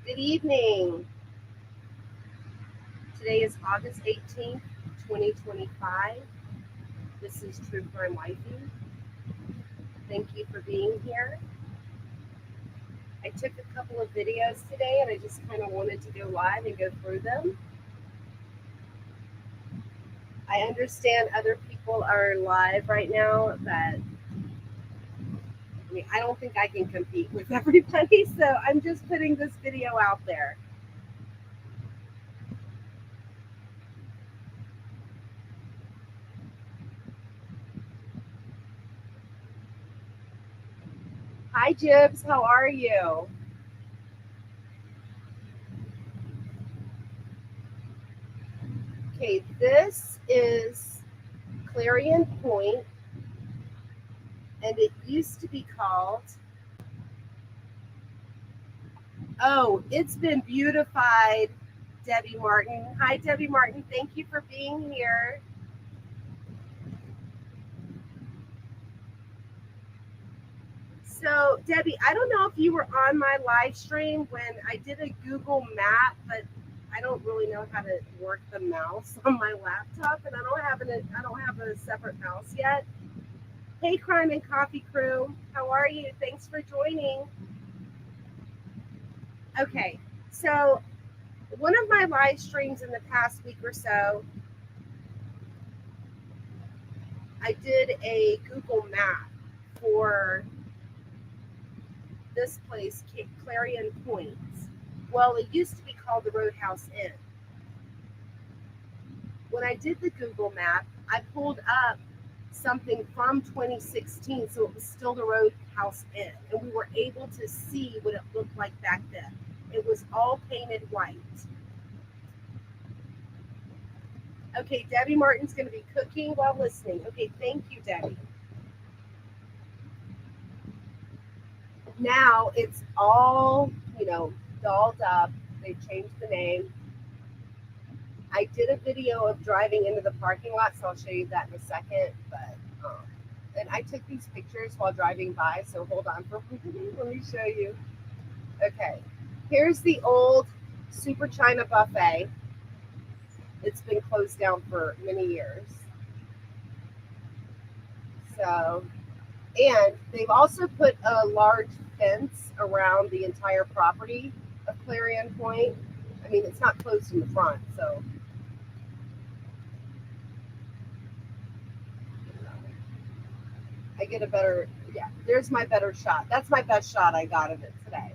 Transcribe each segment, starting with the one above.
Good evening. Today is August 18th, 2025. This is True Crime Wifey. Thank you for being here. I took a couple of videos today and I just kind of wanted to go live and go through them. I understand other people are live right now, but I don't think I can compete with everybody, so I'm just putting this video out there. Hi, Jibs. How are you? Okay, this is Clarion Pointe, and it used to be called, oh, it's been beautified, Debbie Martin. Hi, Debbie Martin. Thank you for being here. So, Debbie, I don't know if you were on my live stream when I did a Google map, but I don't really know how to work the mouse on my laptop, and I don't have a separate mouse yet. Hey, Crime and Coffee crew, how are you? Thanks for joining. Okay, so one of my live streams in the past week or so, I did a Google map for this place, Clarion Pointe. Well, it used to be called the Roadhouse Inn. When I did the Google map, I pulled up something from 2016, so it was still the Roadhouse Inn, and we were able to see what it looked like back then. It was all painted white. Okay, Debbie Martin's going to be cooking while listening. Okay, thank you, Debbie. Now it's all, dolled up. They changed the name. I did a video of driving into the parking lot, so I'll show you that in a second. But and I took these pictures while driving by, so hold on for let me show you. Okay, here's the old Super China buffet. It's been closed down for many years. So, and they've also put a large fence around the entire property of Clarion Pointe. I mean, it's not closed in the front, so I get a better, yeah, there's my better shot. That's my best shot I got of it today.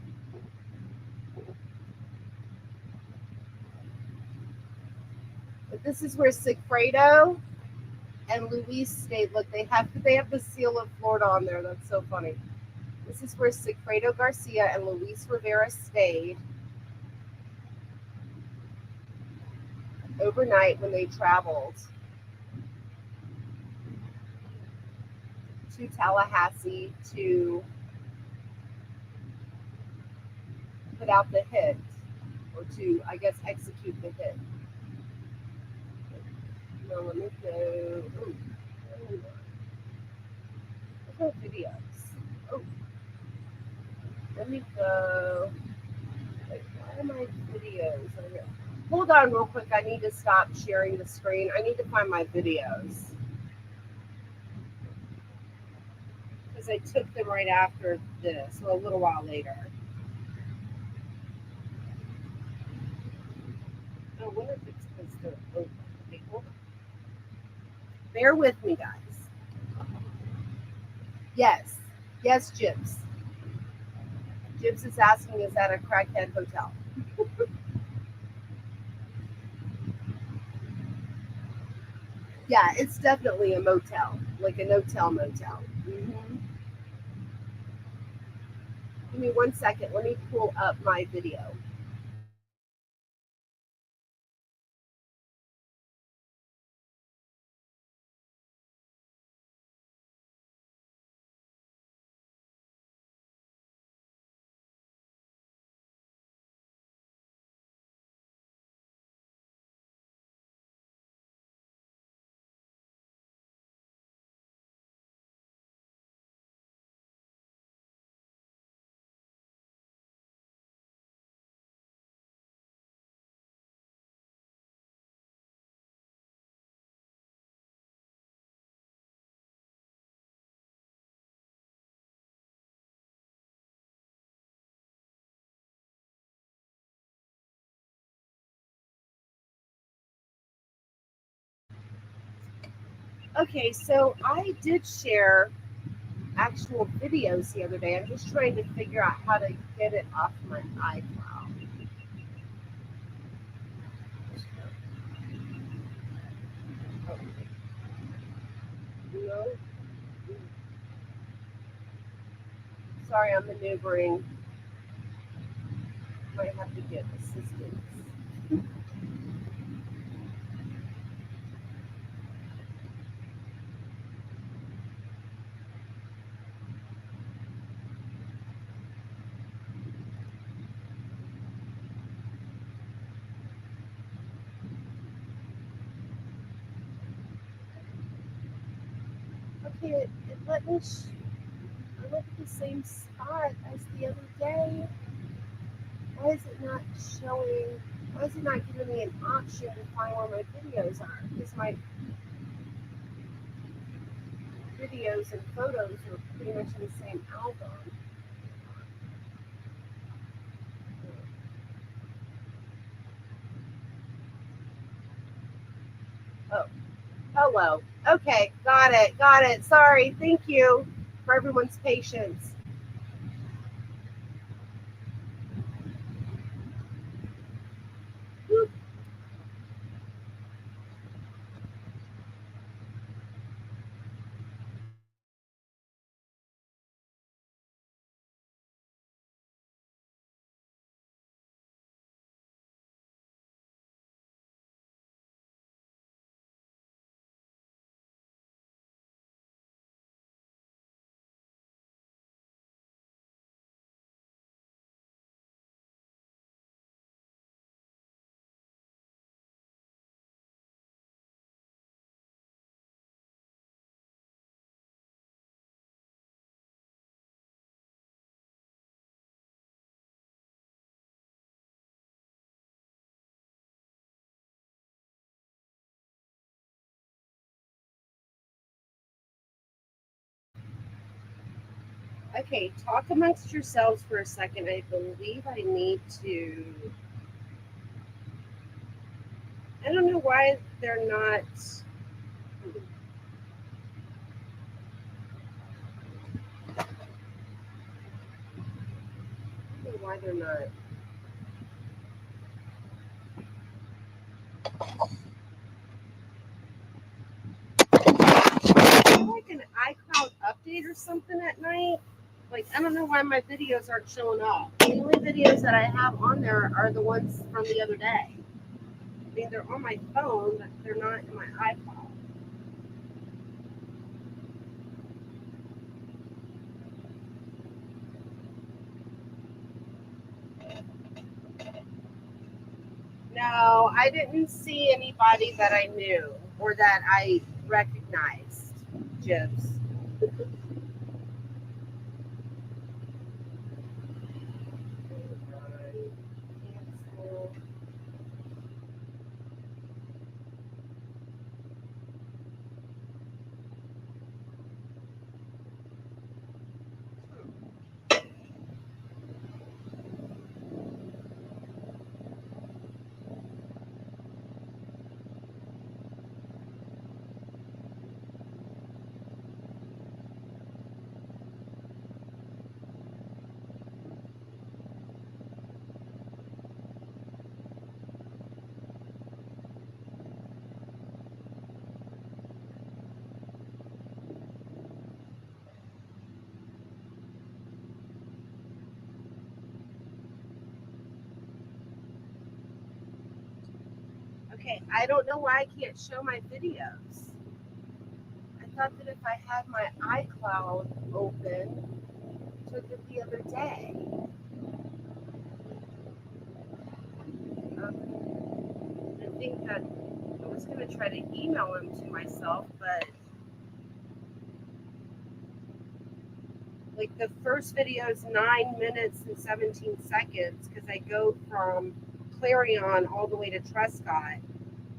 But this is where Sigfredo and Luis stayed. Look, they have the seal of Florida on there. That's so funny. This is where Sigfredo Garcia and Luis Rivera stayed overnight when they traveled to Tallahassee to put out the hit, or to, I guess, execute the hit. No, let me go. Ooh, no videos. Oh, let me go. Wait, why are my videos on here? Hold on real quick. I need to stop sharing the screen. I need to find my videos. Because I took them right after this, so a little while later. I wonder if it's because they're open. Okay, hold on. Bear with me, guys. Yes. Yes, Jibs. Jibs is asking, is that a crackhead hotel? Yeah, it's definitely a motel, like a no-tell motel. Mm-hmm. Give me 1 second. Let me pull up my video. Okay, so I did share actual videos the other day. I'm just trying to figure out how to get it off my iCloud. No. Sorry, I'm maneuvering. Might have to get assistance. Okay, it let me. I'm at the same spot as the other day. Why is it not showing? Why is it not giving me an option to find where my videos are? Because my videos and photos are pretty much in the same album. Oh, hello. Okay, got it, got it. Sorry, thank you for everyone's patience. Okay, talk amongst yourselves for a second. I believe I need to. I don't know why they're not. I don't know why they're not. Like an iCloud update or something at night. Like, I don't know why my videos aren't showing up. The only videos that I have on there are the ones from the other day. I mean, they're on my phone, but they're not in my iPod. No, I didn't see anybody that I knew or that I recognized. Jibs. Cancel. Okay, I don't know why I can't show my videos. I thought that if I had my iCloud open, took it the other day. I think that I was going to try to email them to myself, but like the first video is 9 minutes and 17 seconds because I go from Clarion all the way to Trescott,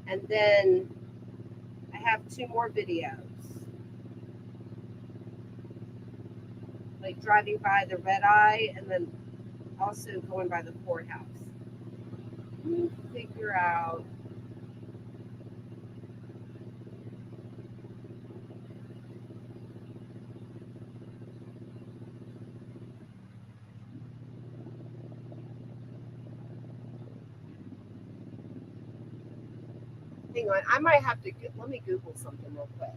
and then I have two more videos, like driving by the red eye and then also going by the courthouse. Let me figure out. Hang on, I might have to let me Google something real quick.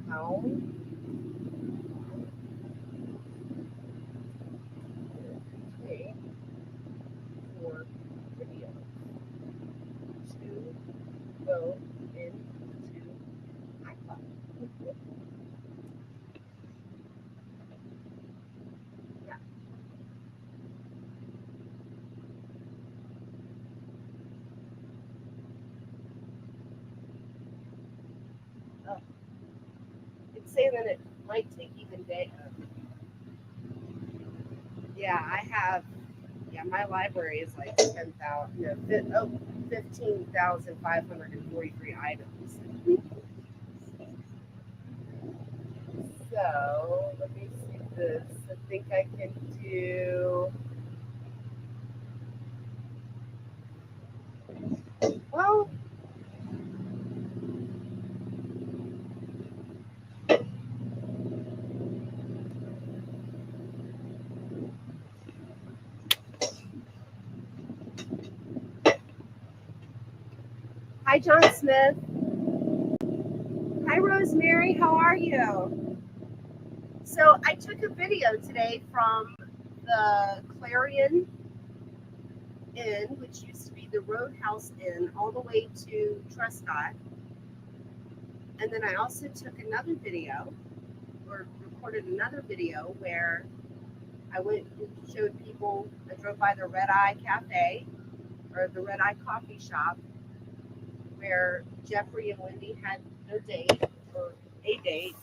How take for video to go into iCloud. Yeah. Oh. It's saying that it might take even day. Yeah, I have. Yeah, my library is like 10,000. No, 15,543 items. So let me see this. I think I can do. Well, hi, John Smith. Hi, Rosemary. How are you? So I took a video today from the Clarion Inn, which used to be the Roadhouse Inn, all the way to Trescott. And then I also took another video, or recorded another video, where I went and showed people. I drove by the Red Eye Cafe, or the Red Eye Coffee Shop, where Jeffrey and Wendy had their date, or a date.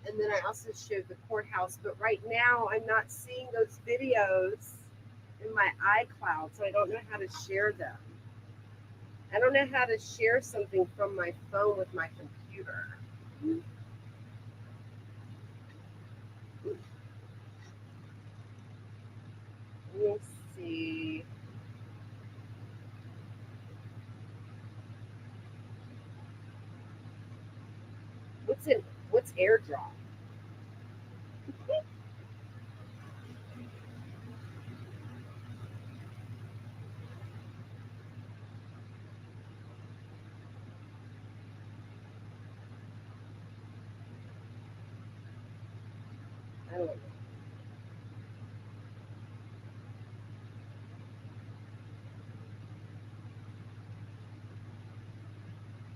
And then I also showed the courthouse. But right now, I'm not seeing those videos in my iCloud, so I don't know how to share them. I don't know how to share something from my phone with my computer. Let me see. What's AirDrop? I don't know.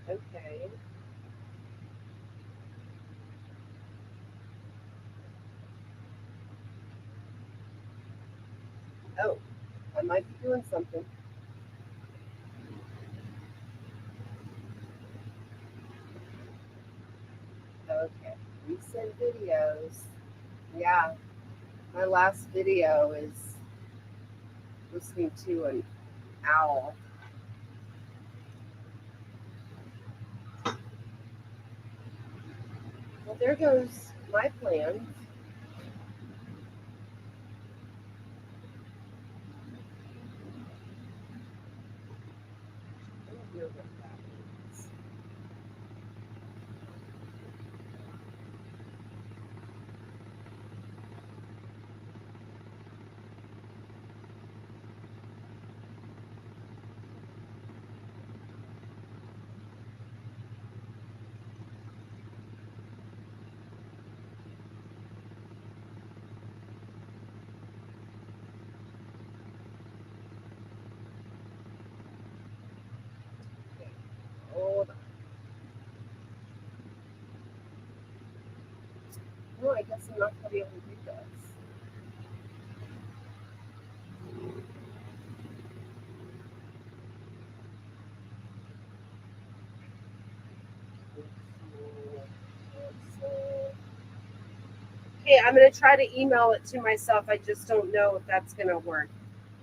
Okay. Oh, I might be doing something. Okay. Recent videos. Yeah. My last video is listening to an owl. Well, there goes my plan. I don't know what that means. Okay, hold on. No, I guess I'm not going to be able to do this. Okay, I'm going to try to email it to myself. I just don't know if that's going to work.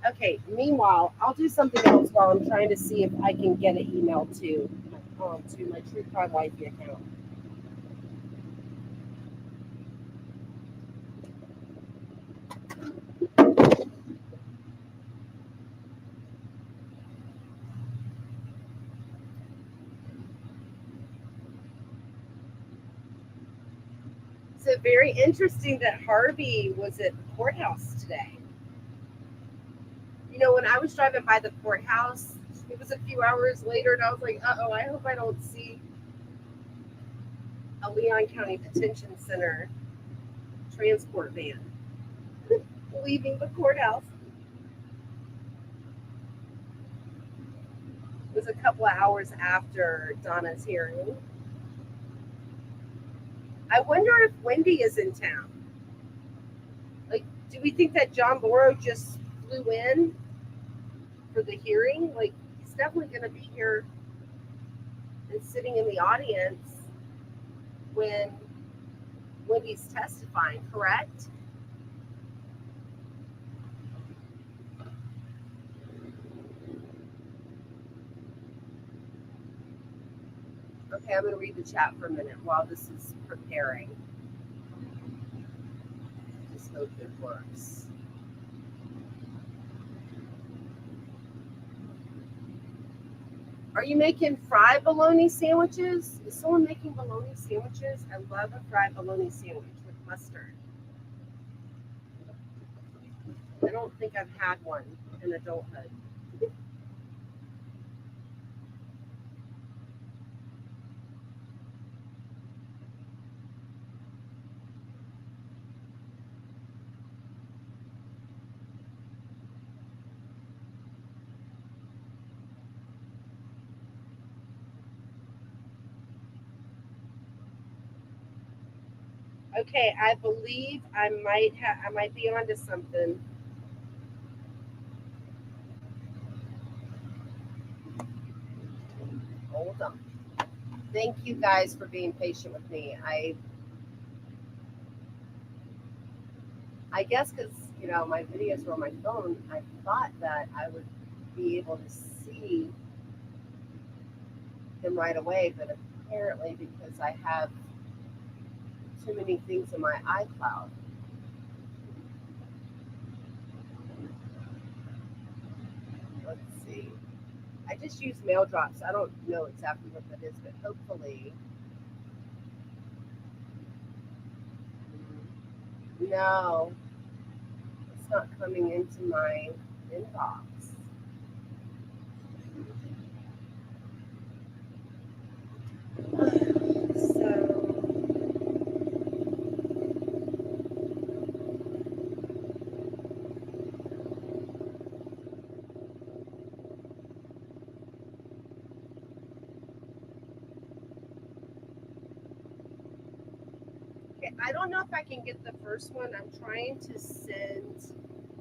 Okay, meanwhile, I'll do something else while I'm trying to see if I can get an email to my True Crime Wifey account. So very interesting that Harvey was at the courthouse today. When I was driving by the courthouse, it was a few hours later, and I was like, uh-oh, I hope I don't see a Leon County Detention Center transport van leaving the courthouse. It was a couple of hours after Donna's hearing. I wonder if Wendy is in town. Like, do we think that John Morrow just flew in for the hearing? Like, he's definitely going to be here and sitting in the audience when Wendy's testifying, correct? Okay, I'm going to read the chat for a minute while this is preparing. Just hope it works. Are you making fried bologna sandwiches? Is someone making bologna sandwiches? I love a fried bologna sandwich with mustard. I don't think I've had one in adulthood. Okay, I believe I might be onto something. Hold on. Thank you guys for being patient with me. I guess because my videos were on my phone, I thought that I would be able to see them right away, but apparently because I have too many things in my iCloud. Let's see. I just use mail drops. I don't know exactly what that is, but hopefully. No, it's not coming into my inbox. So. I don't know if I can get the first one. I'm trying to send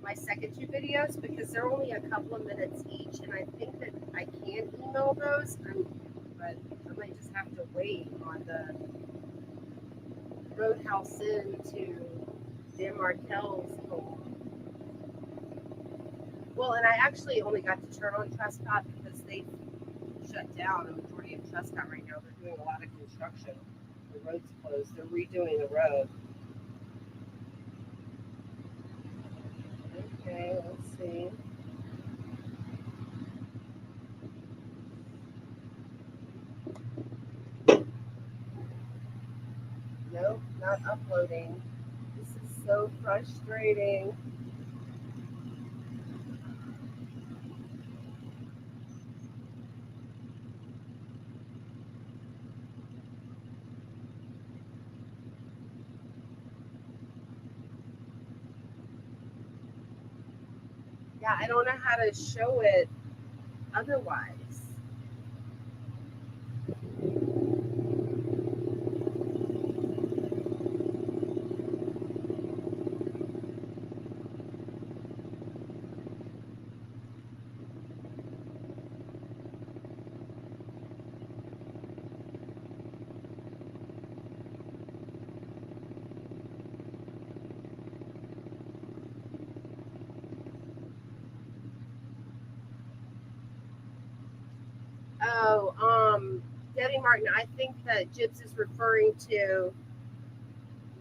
my second two videos because they're only a couple of minutes each, and I think that I can email those, but I might just have to wait on the Roadhouse Inn to Dan Markel's home. Well, and I actually only got to turn on Trescott because they shut down a majority of Trescott right now. They're doing a lot of construction. The road's closed. They're redoing the road. Okay, let's see. Nope, not uploading. This is so frustrating. Yeah, I don't know how to show it otherwise. Oh, Debbie Martin, I think that Jibs is referring to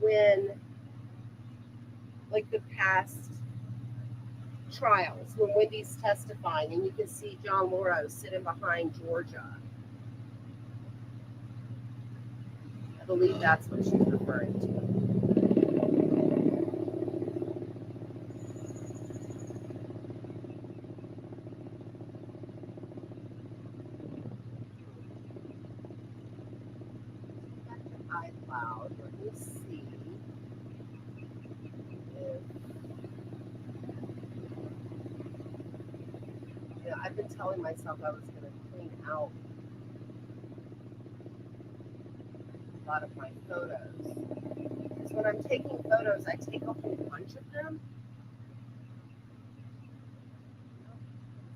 when, like, the past trials, when Wendy's testifying, and you can see John Morrow sitting behind Georgia. I believe that's what she's referring to. iCloud. Let me see if, I've been telling myself I was going to clean out a lot of my photos. Because when I'm taking photos, I take a whole bunch of them. No,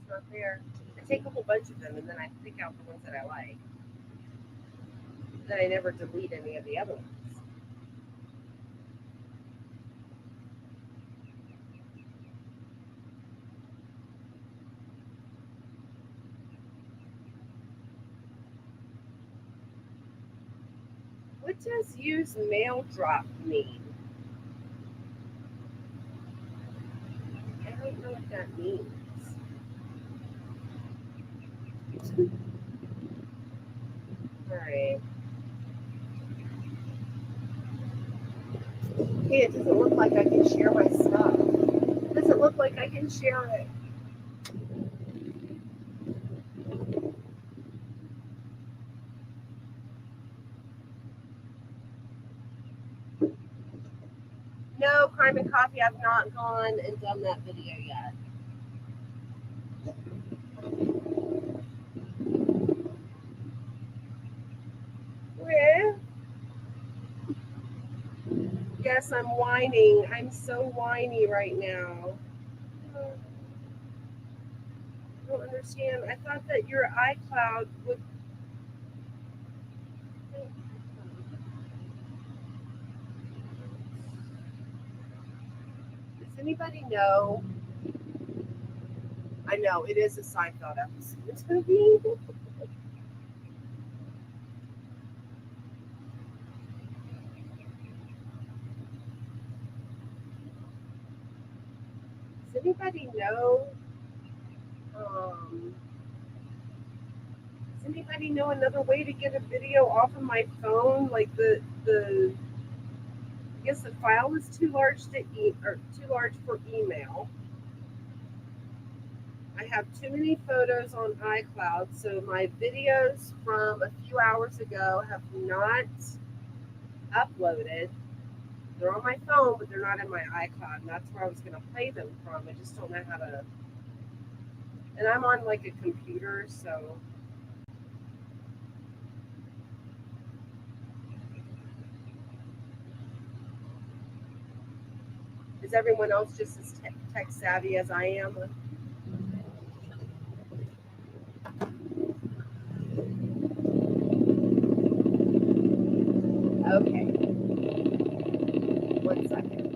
it's not there. I take a whole bunch of them and then I pick out the ones that I like. Then I never delete any of the other ones. What does use mail drop mean? I don't know what that means. All right. Okay, it doesn't look like I can share my stuff. It doesn't look like I can share it. No, Crime and Coffee, I've not gone and done that video yet. Where? Yes, I'm whining. I'm so whiny right now. I don't understand. I thought that your iCloud would. Does anybody know? I know it is a Seinfeld episode. Does anybody know? Um, does anybody know another way to get a video off of my phone? Like the I guess the file is too large to or too large for email. I have too many photos on iCloud, so my videos from a few hours ago have not uploaded. They're on my phone, but they're not in my iCloud, and that's where I was going to play them from. I just don't know how to. And I'm on like a computer, so. Is everyone else just as tech savvy as I am? Okay, one second.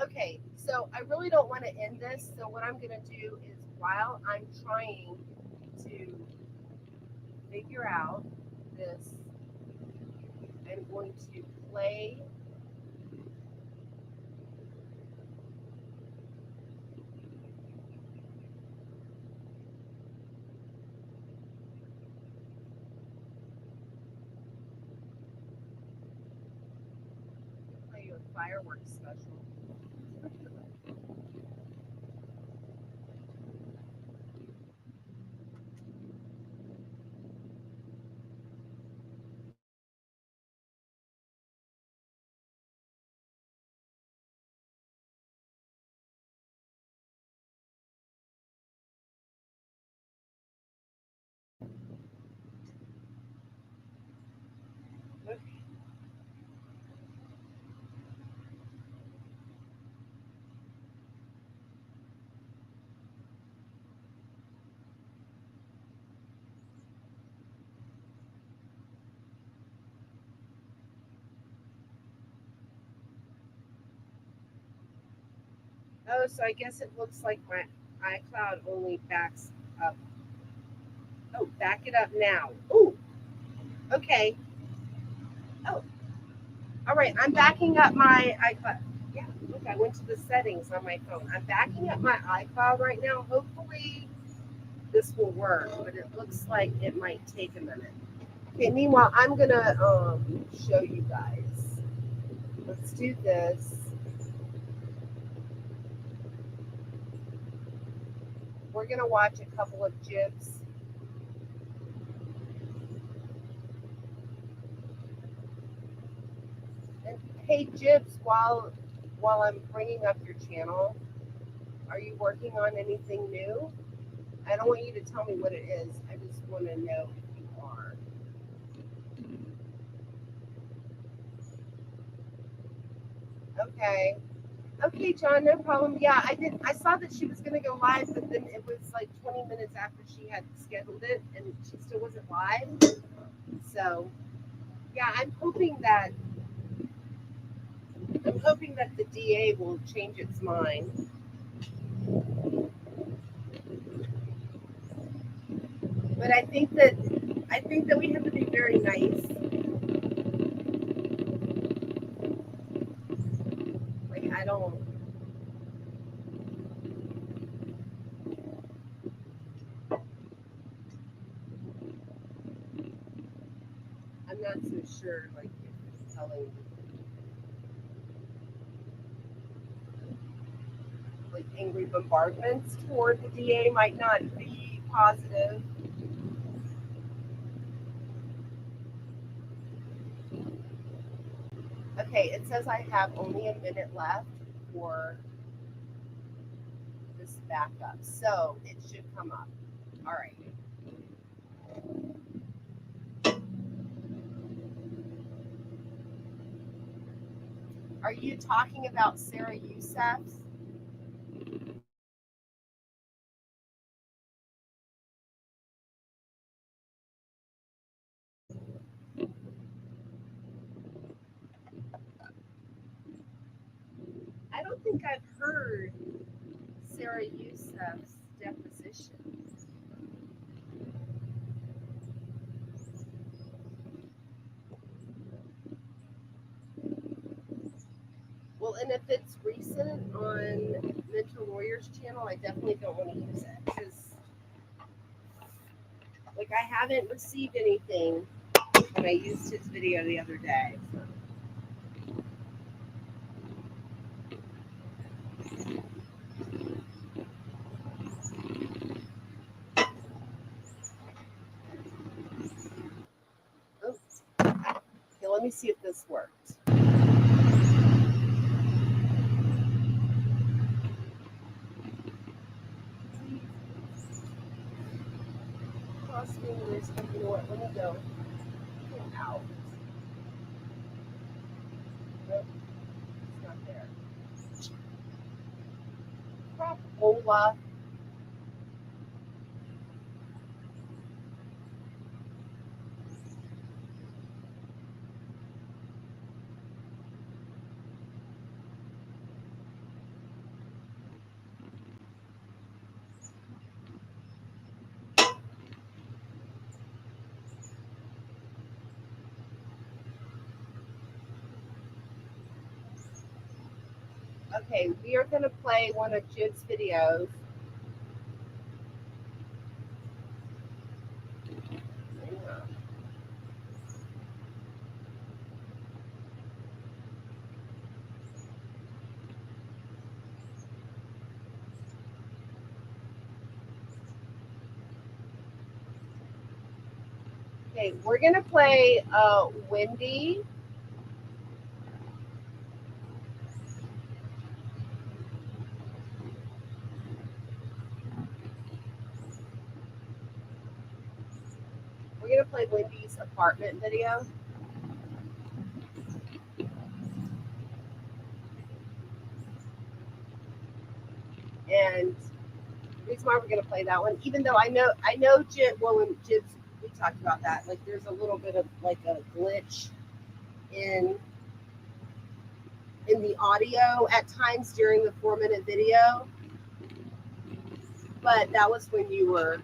Okay, so I really don't want to end this. So what I'm going to do is while I'm trying to figure out this, I'm going to play you a fireworks special. Oh, so I guess it looks like my iCloud only backs up Oh, back it up now. Oh, okay. Oh, all right. I'm backing up my iCloud. Yeah, look, I went to the settings on my phone. I'm backing up my iCloud right now. Hopefully this will work, but it looks like it might take a minute. Okay, meanwhile, I'm gonna show you guys. Let's do this. We're gonna watch a couple of jibs. And hey, jibs, while I'm bringing up your channel, are you working on anything new? I don't want you to tell me what it is. I just want to know if you are. Okay. Okay, John, no problem. Yeah, I saw that she was gonna go live, but then it was like 20 minutes after she had scheduled it and she still wasn't live. So yeah, I'm hoping that the DA will change its mind. But I think that we have to be very nice. Like I'm not so sure like if it's telling like angry bombardments toward the DA might not be positive. Okay, it says I have only a minute left for this backup, so it should come up. All right. Are you talking about Sarah Youssef's? I don't think I've heard Sarah Youssef's deposition. Well, and if it's recent on Mental Lawyer's channel, I definitely don't want to use it because, like, I haven't received anything when I used his video the other day. So. Oh, okay, let me see if this worked. Cross fingers. You know what? Let me go. Get out. Nope, it's not there. Crapola. Okay, we are going to play one of Jib's videos. Okay, we're going to play Wendy. We're going to play Wendy's apartment video. And the reason why we're going to play that one, even though I know Jib, well, when Jib's, we talked about that, like there's a little bit of like a glitch in the audio at times during the 4-minute video. But that was when you were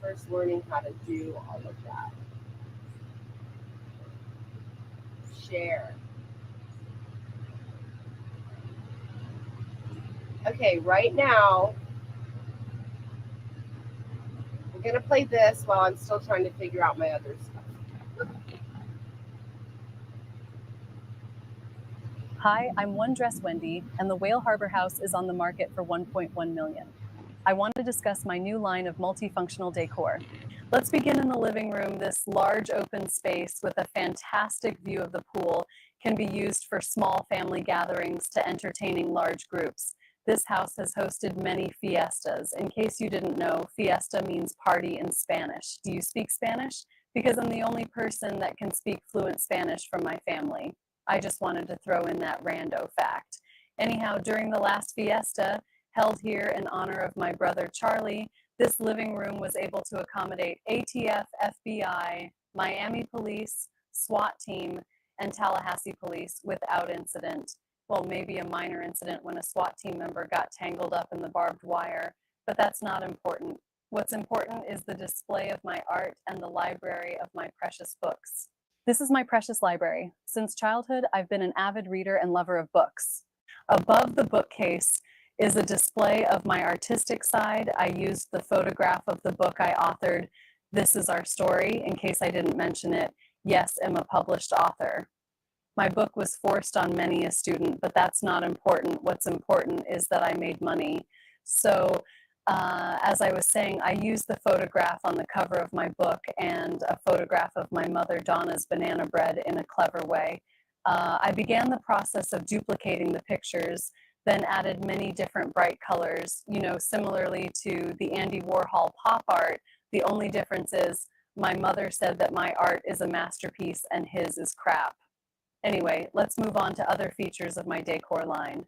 first learning how to do all of that. Share. Okay, right now, we're going to play this while I'm still trying to figure out my other stuff. Hi, I'm One Dress Wendy, and the Whale Harbor House is on the market for $1.1 million. I want to discuss my new line of multifunctional decor. Let's begin in the living room. This large open space with a fantastic view of the pool can be used for small family gatherings to entertaining large groups. This house has hosted many fiestas. In case you didn't know, fiesta means party in Spanish. Do you speak Spanish? Because I'm the only person that can speak fluent Spanish from my family. I just wanted to throw in that rando fact. Anyhow, during the last fiesta, held here in honor of my brother Charlie, this living room was able to accommodate ATF, FBI, Miami Police, SWAT team, and Tallahassee Police without incident. Well, maybe a minor incident when a SWAT team member got tangled up in the barbed wire, but that's not important. What's important is the display of my art and the library of my precious books. This is my precious library. Since childhood, I've been an avid reader and lover of books. Above the bookcase is a display of my artistic side. I used the photograph of the book I authored, This Is Our Story, in case I didn't mention it. Yes, I'm a published author. My book was forced on many a student, but that's not important. What's important is that I made money. So as I was saying, I used the photograph on the cover of my book and a photograph of my mother Donna's banana bread in a clever way. I began the process of duplicating the pictures, then added many different bright colors, similarly to the Andy Warhol pop art. The only difference is my mother said that my art is a masterpiece and his is crap. Anyway, let's move on to other features of my decor line.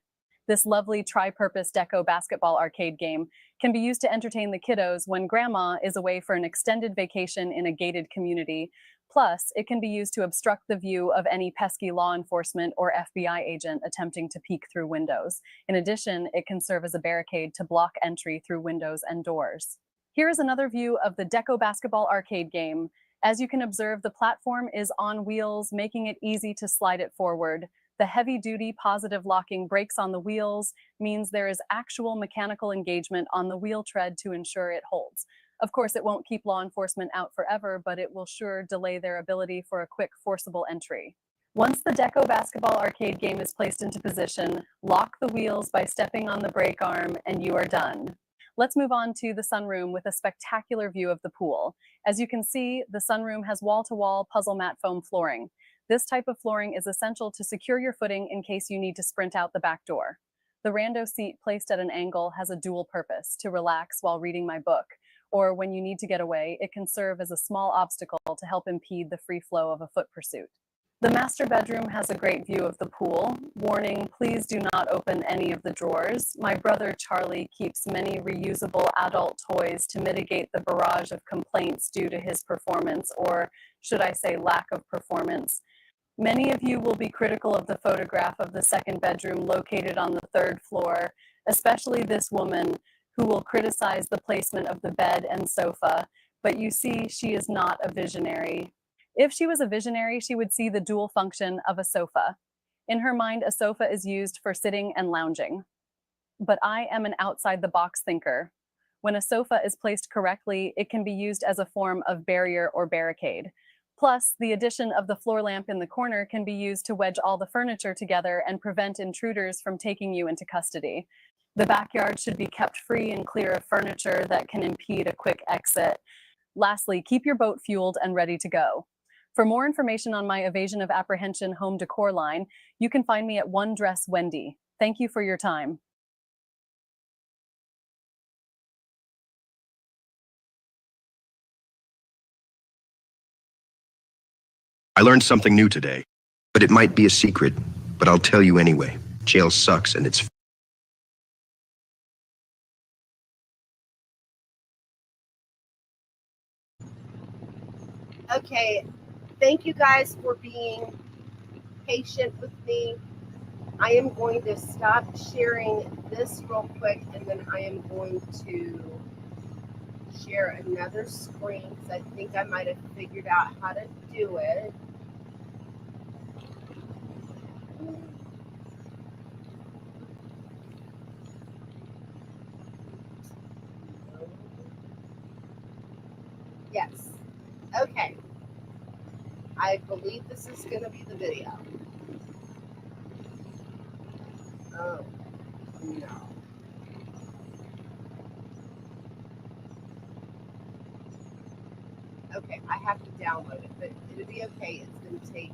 This lovely tri-purpose deco basketball arcade game can be used to entertain the kiddos when grandma is away for an extended vacation in a gated community. Plus, it can be used to obstruct the view of any pesky law enforcement or FBI agent attempting to peek through windows. In addition, it can serve as a barricade to block entry through windows and doors. Here is another view of the deco basketball arcade game. As you can observe, the platform is on wheels, making it easy to slide it forward. The heavy-duty positive locking brakes on the wheels means there is actual mechanical engagement on the wheel tread to ensure it holds. Of course, it won't keep law enforcement out forever, but it will sure delay their ability for a quick, forcible entry. Once the deco basketball arcade game is placed into position, lock the wheels by stepping on the brake arm, and you are done. Let's move on to the sunroom with a spectacular view of the pool. As you can see, the sunroom has wall-to-wall puzzle mat foam flooring. This type of flooring is essential to secure your footing in case you need to sprint out the back door. The rando seat placed at an angle has a dual purpose: to relax while reading my book, or when you need to get away, it can serve as a small obstacle to help impede the free flow of a foot pursuit. The master bedroom has a great view of the pool. Warning, please do not open any of the drawers. My brother Charlie keeps many reusable adult toys to mitigate the barrage of complaints due to his performance, or should I say lack of performance. Many of you will be critical of the photograph of the second bedroom located on the third floor, especially this woman who will criticize the placement of the bed and sofa, but you see, she is not a visionary. If she was a visionary, she would see the dual function of a sofa. In her mind, a sofa is used for sitting and lounging. But I am an outside-the-box thinker. When a sofa is placed correctly, it can be used as a form of barrier or barricade. Plus, the addition of the floor lamp in the corner can be used to wedge all the furniture together and prevent intruders from taking you into custody. The backyard should be kept free and clear of furniture that can impede a quick exit. Lastly, keep your boat fueled and ready to go. For more information on my Evasion of Apprehension home decor line, you can find me at One Dress Wendy. Thank you for your time. I learned something new today, but it might be a secret, but I'll tell you anyway. Jail sucks and it's Okay, thank you guys for being patient with me. I am going to stop sharing this real quick, and then I am going to share another screen because I think I might have figured out how to do it. Yes. Okay. I believe this is going to be the video. Oh, no. Okay, I have to download it, but it'll be okay. It's going to take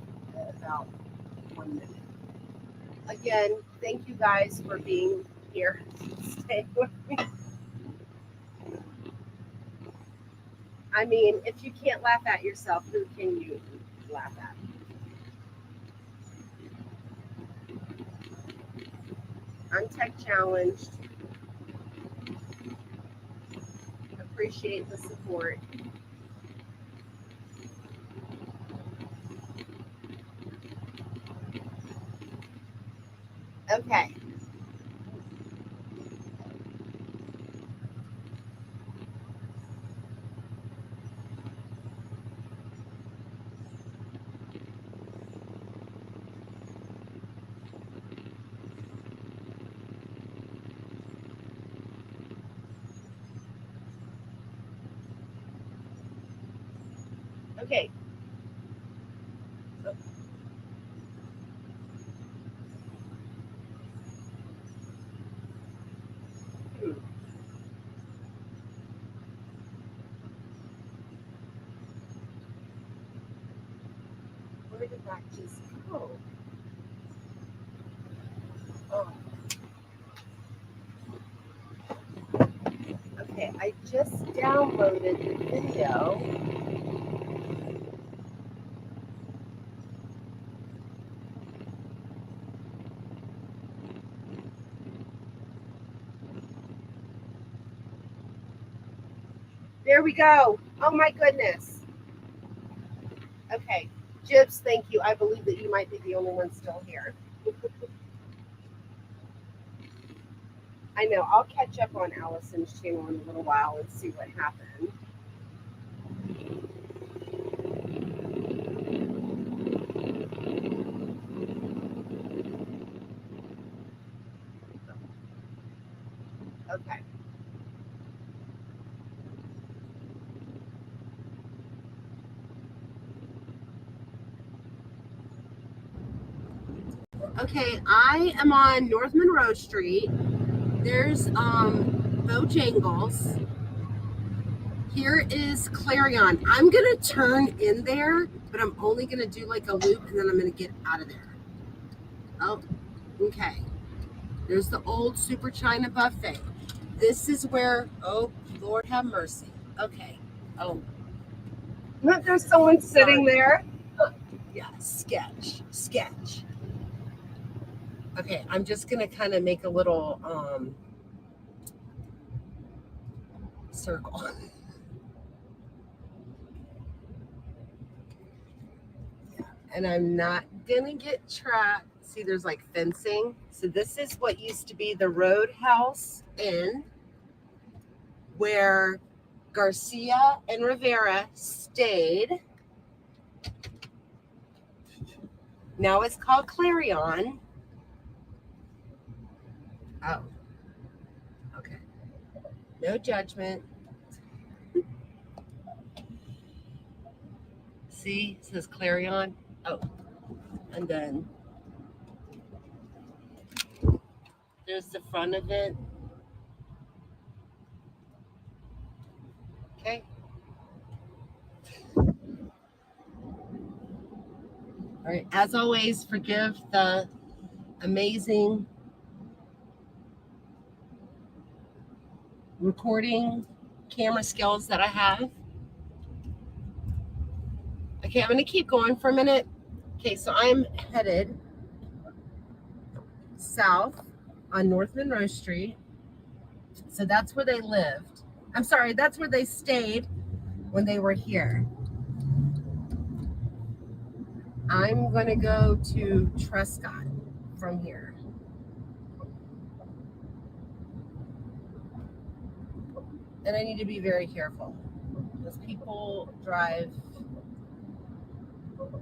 about 1 minute. Again, thank you guys for being here. Stay with me. I mean, if you can't laugh at yourself, who can you laugh at? I'm tech challenged. Appreciate the support. Okay. Okay. Where did that just go? Oh. Okay, I just downloaded the video. There we go. Oh my goodness. Okay. Jibs, thank you. I believe that you might be the only one still here. I know. I'll catch up on Allison's channel in a little while and see what happened. Okay. Okay, I am on North Monroe Street. There's Bojangles. Here is Clarion. I'm gonna turn in there, but I'm only gonna do like a loop and then I'm gonna get out of there. Oh, okay. There's the old Super China buffet. This is where, oh, Lord have mercy. Okay. Oh. There's someone sitting there. Yeah, sketch. Okay, I'm just gonna kind of make a little circle. And I'm not gonna get trapped. See, there's like fencing. So this is what used to be the Roadhouse Inn, where Garcia and Rivera stayed. Now it's called Clarion. Oh, okay. No judgment. See, it says Clarion. Oh, and then there's the front of it. Okay. All right. As always, forgive the amazing recording camera skills that I have. Okay, I'm going to keep going for a minute. Okay, so I'm headed south on North Monroe Street. So that's where they lived. I'm sorry, that's where they stayed when they were here. I'm going to go to Trescott from here. And I need to be very careful because people drive crazy.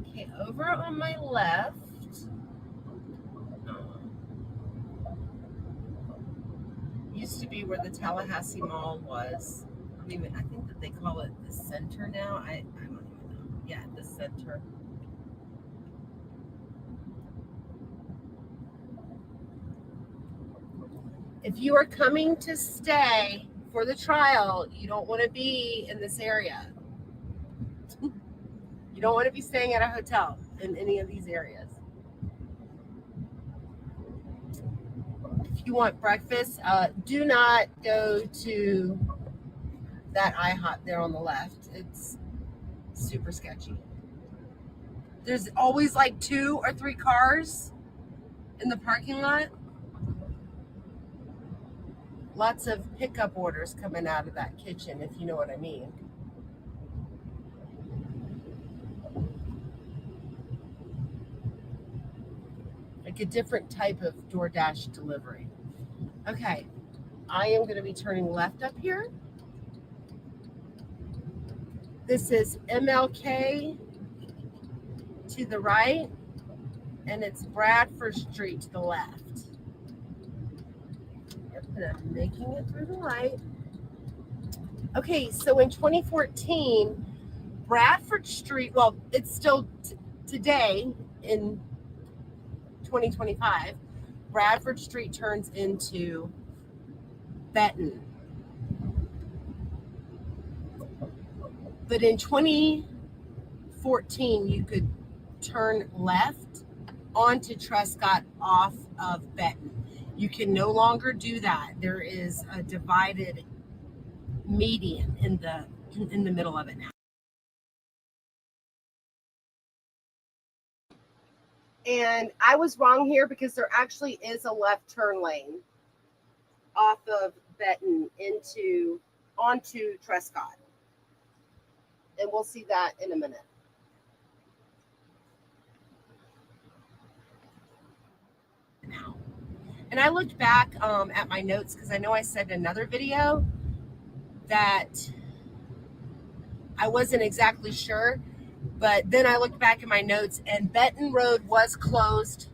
Okay, over on my left, used to be where the Tallahassee Mall was. I think that they call it the center now. I don't even know. Yeah, the center. If you are coming to stay for the trial, you don't want to be in this area. You don't want to be staying at a hotel in any of these areas. If you want breakfast, do not go to that IHOP there on the left. It's super sketchy. There's always like 2 or 3 cars in the parking lot. Lots of pickup orders coming out of that kitchen, if you know what I mean. Like a different type of DoorDash delivery. Okay, I am going to be turning left up here. This is MLK to the right, and it's Bradford Street to the left. Yep, and I'm making it through the light. Okay, so in 2014, Bradford Street, well, it's still today in 2025, Bradford Street turns into Benton. But in 2014, you could turn left onto Trescott off of Benton. You can no longer do that. There is a divided median in the middle of it now. And I was wrong here because there actually is a left turn lane off of Benton onto Trescott. And we'll see that in a minute. Now. And I looked back at my notes because I know I said in another video that I wasn't exactly sure. But then I looked back at my notes, and Benton Road was closed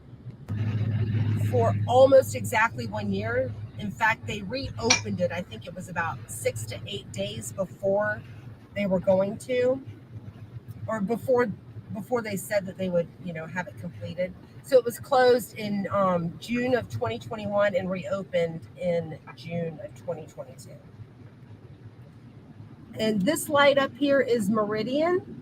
for almost exactly 1 year. In fact, they reopened it. I think it was about 6 to 8 days before they were going to, or before they said that they would, have it completed. So it was closed in June of 2021 and reopened in June of 2022. And this light up here is Meridian.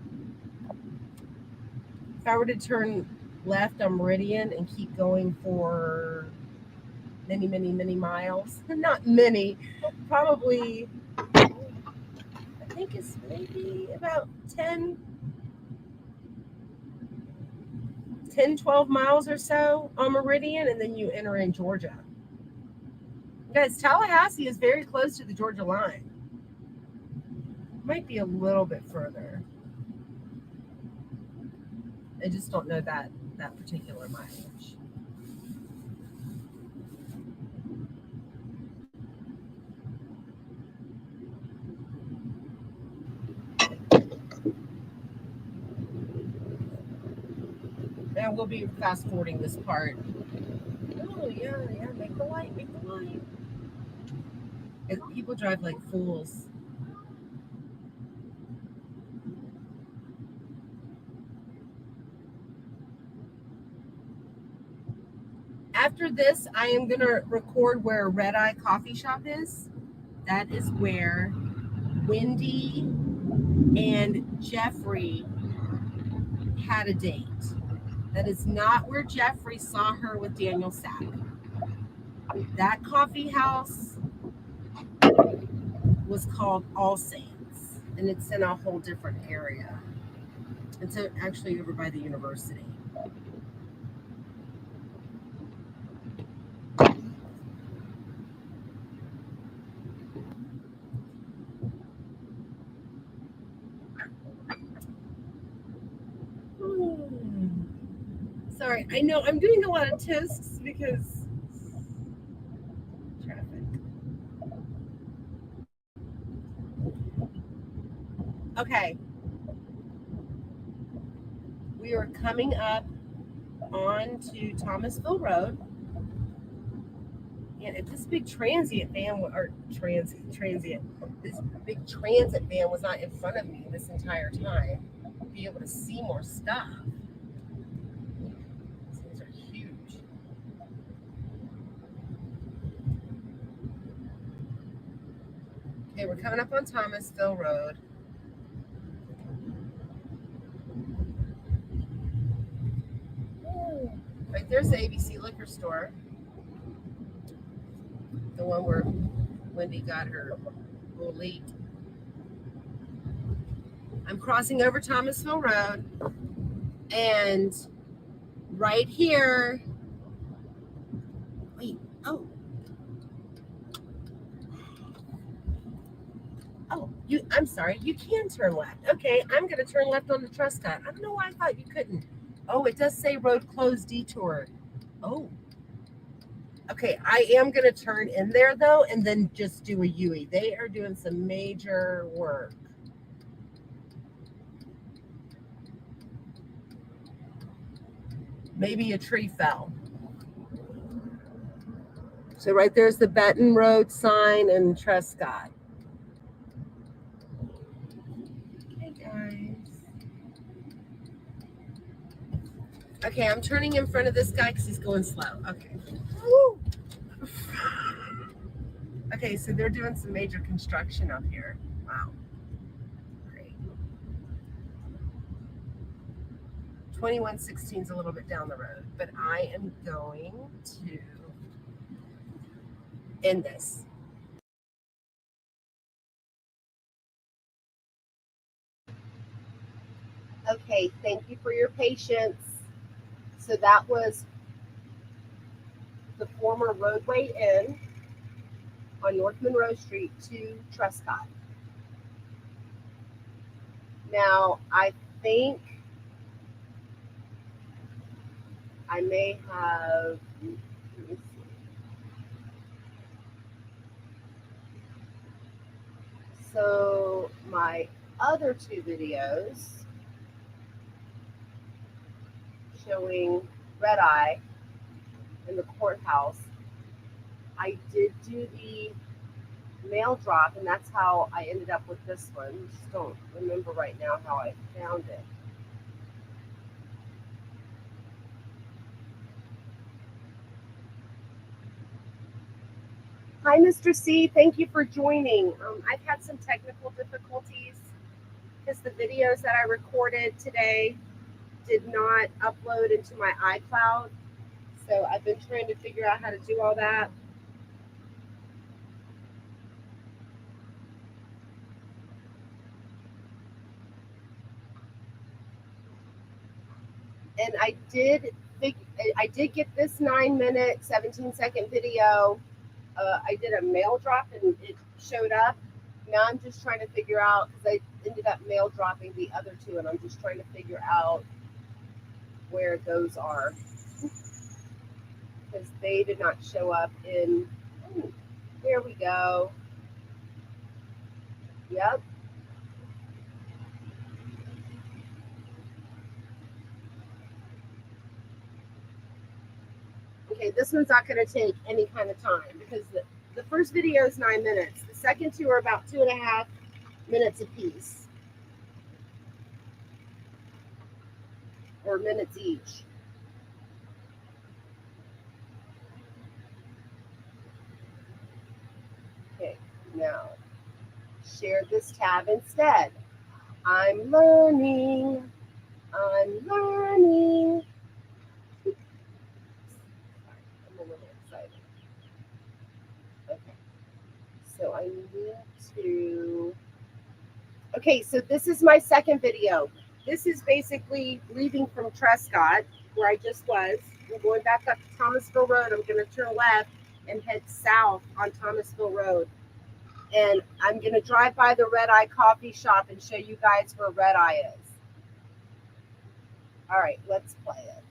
If I were to turn left on Meridian and keep going for many, many, many miles, not many, probably, I think it's maybe about 12 miles or so on Meridian, and then you enter in Georgia. Guys, Tallahassee is very close to the Georgia line. Might be a little bit further. I just don't know that particular mileage. And we'll be fast forwarding this part. Oh yeah, make the light. People drive like fools. After this, I am going to record where Red Eye Coffee Shop is. That is where Wendy and Jeffrey had a date. That is not where Jeffrey saw her with Daniel Sack. That coffee house was called All Saints, and it's in a whole different area. It's actually over by the university. Sorry, I know I'm doing a lot of tests because traffic. Okay. We are coming up onto Thomasville Road. And if this big transient van, this big transit van was not in front of me this entire time, I'd be able to see more stuff. These things are huge. Okay, we're coming up on Thomasville Road. Right there's the ABC liquor store. The one where Wendy got her little leak. I'm crossing over Thomasville Road, and right here, wait, oh, I'm sorry, you can turn left. Okay, I'm gonna turn left on the Trescott. I don't know why I thought you couldn't. Oh, it does say road closed detour. Oh, okay, I am gonna turn in there though, and then just do a U-E. They are doing some major work. Maybe a tree fell. So right there's the Benton Road sign and Trescott. Hey guys. Okay, I'm turning in front of this guy because he's going slow. Okay. Woo. Okay, so they're doing some major construction up here. Wow. Great. 2116 is a little bit down the road, but I am going to end this. Okay, thank you for your patience. So that was the former Roadway Inn on North Monroe Street to Trescott. Now, I think I may have, let me see. So my other two videos showing Red Eye in the courthouse, I did do the mail drop, and that's how I ended up with this one. Just don't remember right now how I found it. Hi, Mr. C. Thank you for joining. I've had some technical difficulties because the videos that I recorded today did not upload into my iCloud. So I've been trying to figure out how to do all that. And I did get this 9-minute, 17-second video. I did a mail drop and it showed up. Now I'm just trying to figure out, because I ended up mail dropping the other two, and I'm just trying to figure out where those are, because they did not show up in, there we go. Yep. Okay, this one's not going to take any kind of time, because the first video is 9 minutes. The second two are about 2.5 minutes apiece, or minutes each. Okay, now share this tab instead. I'm learning. I'm learning. I'm a little excited. So I need to. Okay, so this is my second video. This is basically leaving from Trescott, where I just was. I'm going back up to Thomasville Road. I'm going to turn left and head south on Thomasville Road. And I'm going to drive by the Red Eye Coffee Shop and show you guys where Red Eye is. All right, let's play it.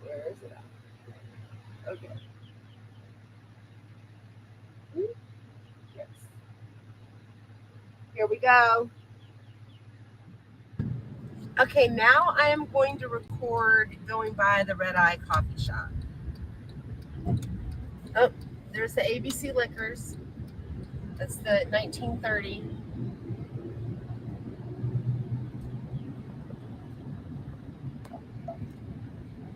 Where is it at? Okay. Yes. Here we go. Okay, now I am going to record going by the Red Eye Coffee Shop. Oh, there's the ABC Liquors. That's the 1930.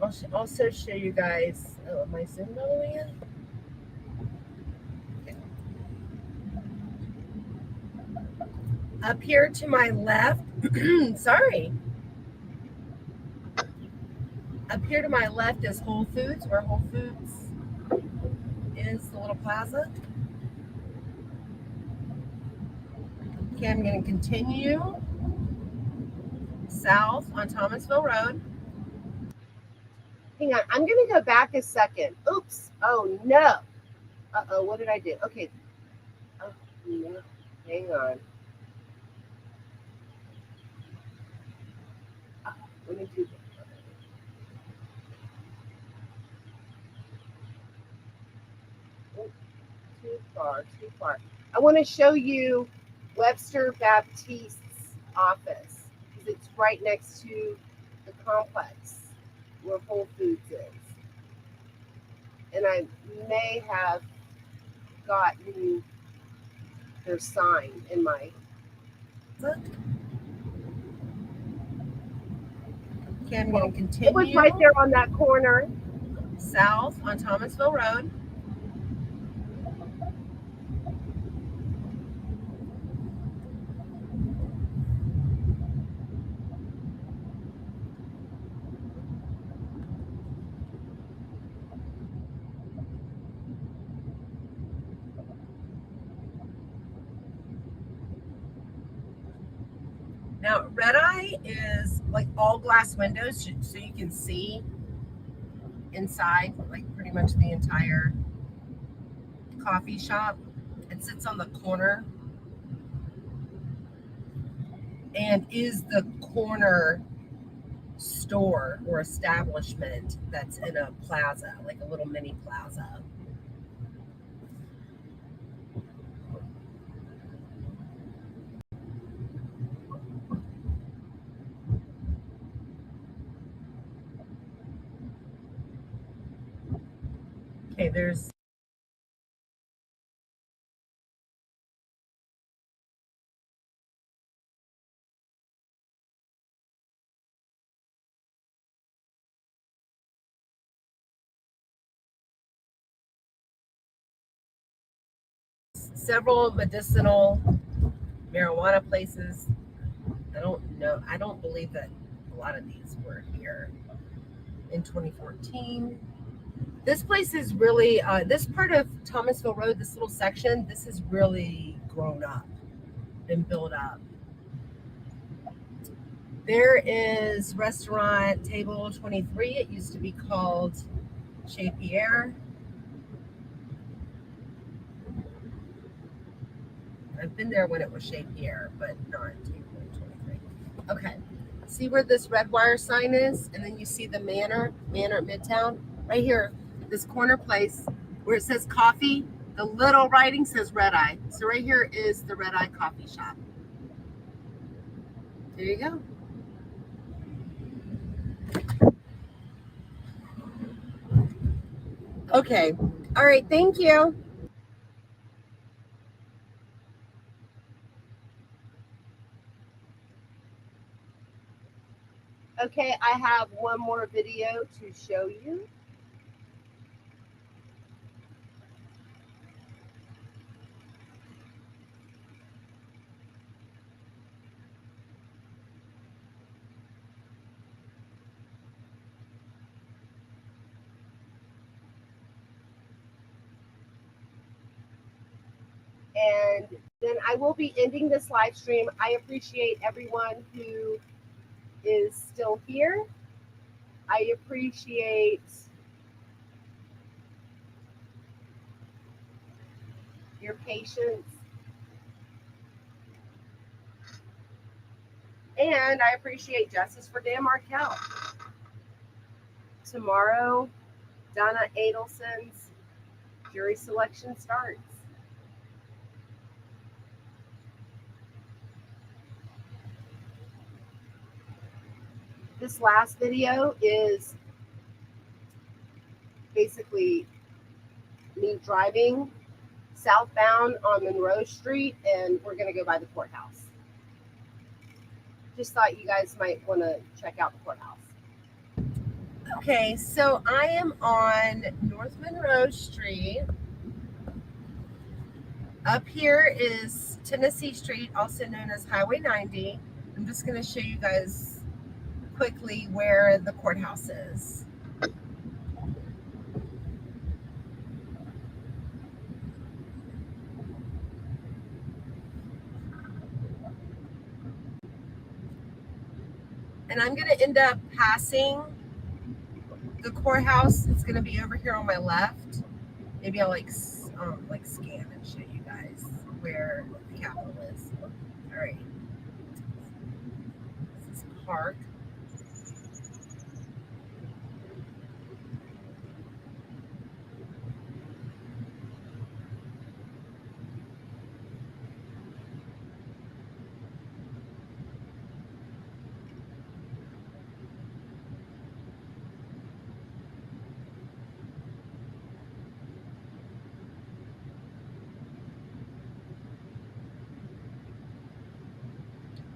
I'll also show you guys. Oh, am I zoomed all the way in? Okay. Up here to my left, sorry. Up here to my left is Whole Foods, where Whole Foods is, the little plaza. Okay, I'm going to continue south on Thomasville Road. Hang on, I'm going to go back a second. Oops. Oh, no. Uh-oh, what did I do? Okay. Oh, no. Hang on. Let me do this. Oh, too far, too far. I want to show you Webster Baptiste's office because it's right next to the complex where Whole Foods is. And I may have gotten their sign in my book. Okay, I'm going to continue. It was right there on that corner, south on Thomasville Road. Now, Red Eye is like all glass windows, so you can see inside, like pretty much the entire coffee shop. It sits on the corner and is the corner store or establishment that's in a plaza, like a little mini plaza. Okay, there's several medicinal marijuana places. I don't know. I don't believe that a lot of these were here in 2014. This place is really, this part of Thomasville Road, this little section, this has really grown up, been built up. There is restaurant table 23. It used to be called Chez Pierre. I've been there when it was Chez Pierre, but not table 23. Okay. See where this red wire sign is? And then you see the Manor at Midtown? Right here, this corner place where it says coffee, the little writing says Red Eye. So right here is the Red Eye Coffee Shop. There you go. Okay. All right. Thank you. Okay. I have one more video to show you. And then I will be ending this live stream. I appreciate everyone who is still here. I appreciate your patience. And I appreciate justice for Dan Markel. Tomorrow, Donna Adelson's jury selection starts. This last video is basically me driving southbound on Monroe Street, and we're going to go by the courthouse. Just thought you guys might want to check out the courthouse. Okay, so I am on North Monroe Street. Up here is Tennessee Street, also known as Highway 90. I'm just going to show you guys quickly where the courthouse is. And I'm going to end up passing the courthouse. It's going to be over here on my left. Maybe I'll like scan and show you guys where the Capitol is. All right. This is Park.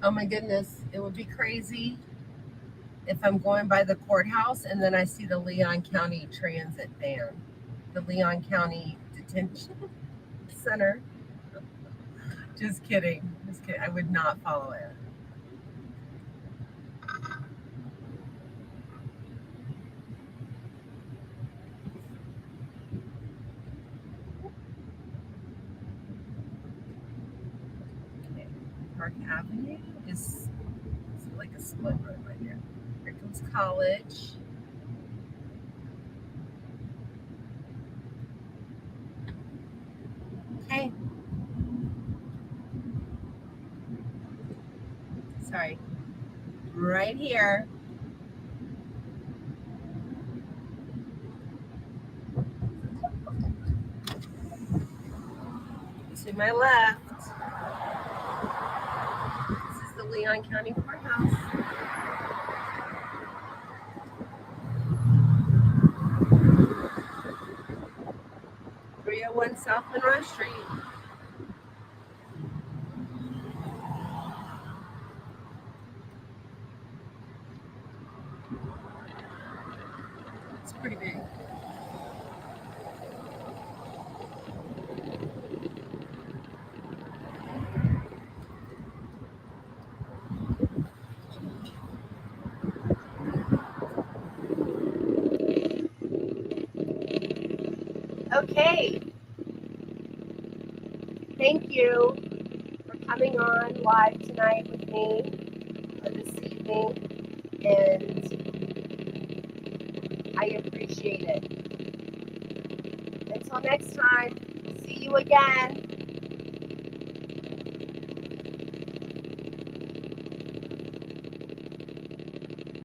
Oh my goodness, it would be crazy if I'm going by the courthouse and then I see the Leon County Transit van, the Leon County Detention Center. Just kidding. Just kidding. I would not follow it. Okay. Park Avenue is like a split road right here. Here comes College. Okay. Sorry. Right here. To my left. This is the Leon County Courthouse. One South Monroe Street. It's pretty big. Okay. Thank you for coming on live tonight with me, or this evening, and I appreciate it. Until next time, see you again.